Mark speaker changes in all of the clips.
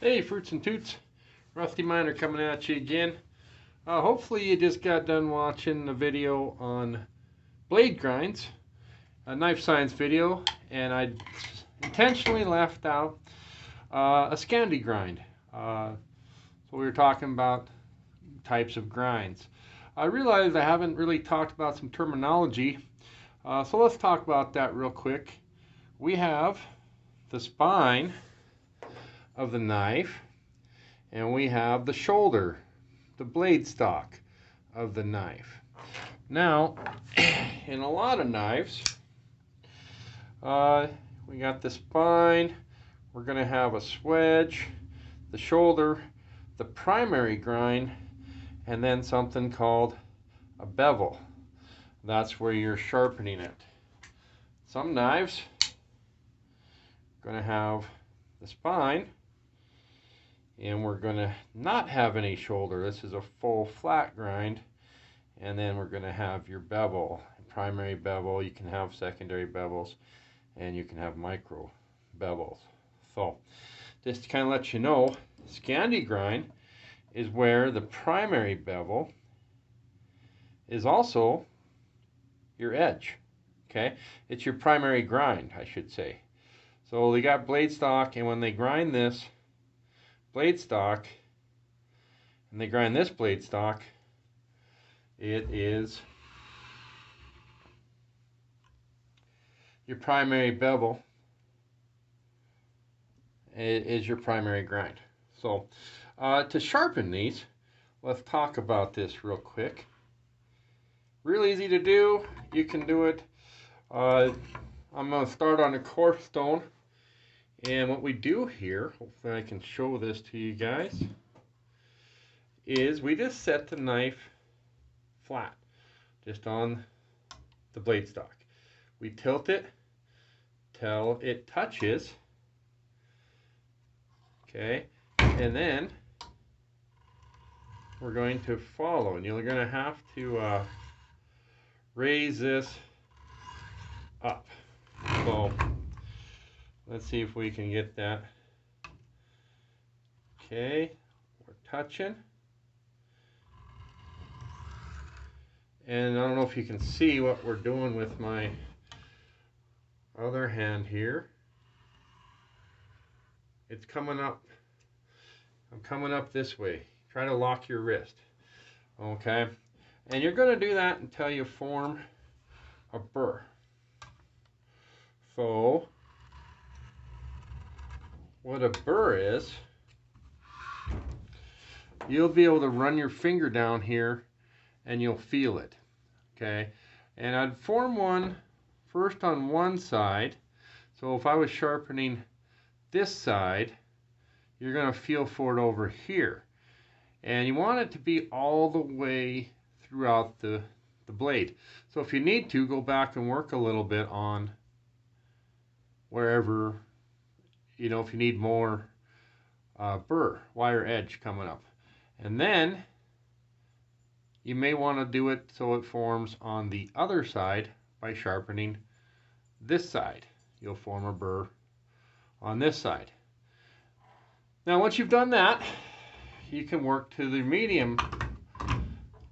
Speaker 1: Hey, Fruits and Toots, Rusty Miner coming at you again. Hopefully you just got done watching the video on blade grinds, a knife science video, and I intentionally left out a SCANDI grind. So we were talking about types of grinds. I realized I haven't really talked about some terminology, so let's talk about that real quick. We have the spine of the knife, and we have the shoulder, the blade stock of the knife. Now, in a lot of knives, we got the spine, we're going to have a swedge, the shoulder, the primary grind, and then something called a bevel. That's where you're sharpening it. Some knives are going to have the spine, and we're going to not have any shoulder. This is a full flat grind. And then we're going to have your bevel, primary bevel. You can have secondary bevels, and you can have micro bevels. So just to kind of let you know, SCANDI grind is where the primary bevel is also your edge. Okay, it's your primary grind, I should say. So they got blade stock, and when they grind this blade stock and they grind this blade stock, it is your primary bevel. It is your primary grind. So to sharpen these, let's talk about this real quick. Real easy to do. You can do it. I'm going to start on a coarse stone. And what we do here, hopefully I can show this to you guys, is we just set the knife flat, just on the blade stock. We tilt it till it touches, okay, and then we're going to follow, and you're going to have to raise this up. So let's see if we can get that. Okay, we're touching. And I don't know if you can see what we're doing with my other hand here. It's coming up. I'm coming up this way. Try to lock your wrist. Okay? And you're going to do that until you form a burr. So what a burr is, you'll be able to run your finger down here and you'll feel it. Okay, and I'd form one first on one side. So if I was sharpening this side, you're going to feel for it over here, and you want it to be all the way throughout the blade. So if you need to, go back and work a little bit on wherever, you know, if you need more burr, wire edge coming up. And then you may want to do it so it forms on the other side by sharpening this side. You'll form a burr on this side. Now once you've done that, you can work to the medium,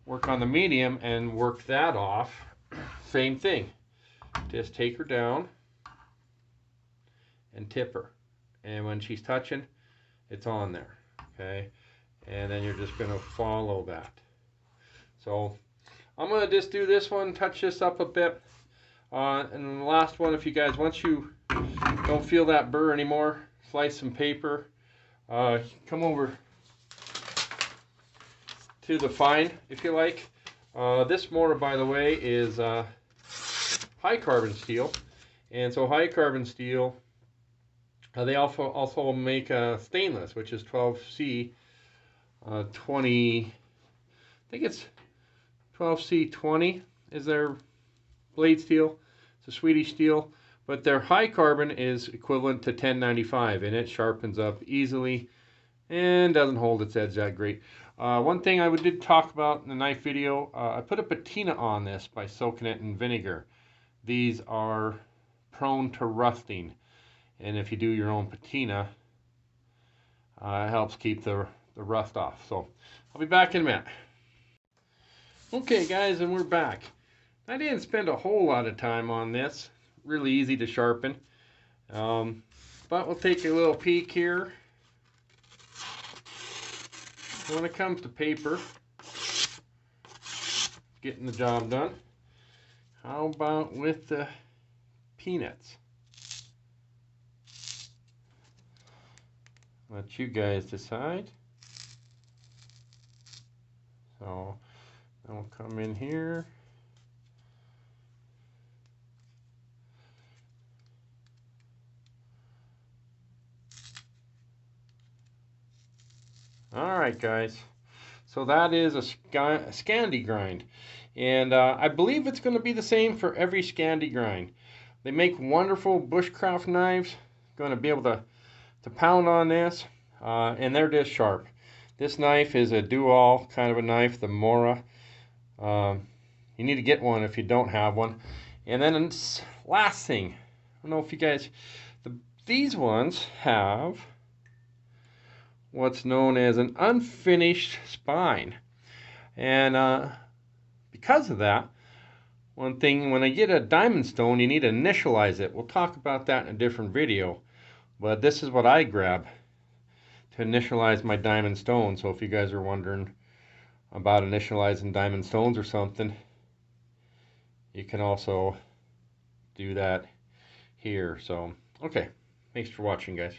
Speaker 1: work on the medium and work that off. Same thing. Just take her down and tip her. And when she's touching, it's on there. Okay? And then you're just going to follow that. So I'm going to just do this one, touch this up a bit. And then the last one, if you guys, once you don't feel that burr anymore, slice some paper. Come over to the fine, if you like. This MORA, by the way, is high carbon steel. And so high carbon steel, they also make stainless, which is 12C 20, I think it's 12C20 is their blade steel. It's a Swedish steel, but their high carbon is equivalent to 1095, and it sharpens up easily and doesn't hold its edge that great. One thing I did talk about in the knife video, I put a patina on this by soaking it in vinegar. These are prone to rusting, and if you do your own patina, It helps keep the rust off. So I'll be back in a minute. Okay guys, and we're back. I didn't spend a whole lot of time on this. Really easy to sharpen. But we'll take a little peek here. When it comes to paper, getting the job done, how about with the peanuts? Let you guys decide. So I'll come in here. Alright guys, so that is a SCANDI grind, and I believe it's going to be the same for every SCANDI grind. They make wonderful bushcraft knives. Going to be able to pound on this, and they're just sharp. This knife is a do-all kind of a knife, the MORA. You need to get one if you don't have one. And then last thing, I don't know if you guys, these ones have what's known as an unfinished spine, and because of that, one thing, when I get a diamond stone, you need to initialize it. We'll talk about that in a different video, but this is what I grab to initialize my diamond stone. So if you guys are wondering about initializing diamond stones or something, you can also do that here. So okay, thanks for watching guys.